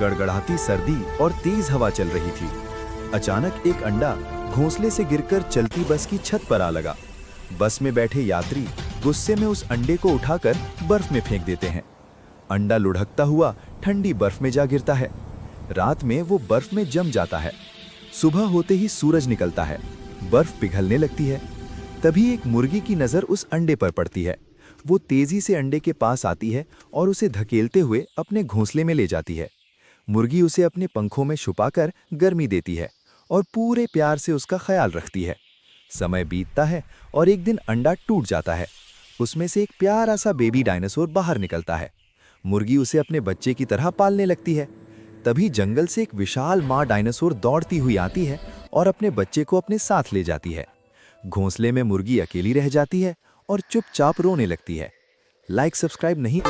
गड़गड़ाती सर्दी और तेज हवा चल रही थी। अचानक एक अंडा घोंसले से गिरकर चलती बस की छत पर आ लगा। बस में बैठे यात्री गुस्से में उस अंडे को उठाकर बर्फ में फेंक देते हैं। अंडा लुढ़कता हुआ ठंडी बर्फ में जा गिरता है। रात में वो बर्फ में जम जाता है। सुबह होते ही सूरज निकलता है, बर्फ पिघलने लगती है। तभी एक मुर्गी की नज़र उस अंडे पर पड़ती है। वो तेजी से अंडे के पास आती है और उसे धकेलते हुए अपने घोंसले में ले जाती है। मुर्गी उसे अपने पंखों में छुपाकर गर्मी देती है और पूरे प्यार से उसका ख्याल रखती है। समय बीतता है और एक दिन अंडा टूट जाता है। उसमें से एक प्यारा सा बेबी डायनासोर बाहर निकलता है। मुर्गी उसे अपने बच्चे की तरह पालने लगती है। तभी जंगल से एक विशाल माँ डायनासोर दौड़ती हुई आती है और अपने बच्चे को अपने साथ ले जाती है। घोंसले में मुर्गी अकेली रह जाती है और चुपचाप रोने लगती है। लाइक सब्सक्राइब नहीं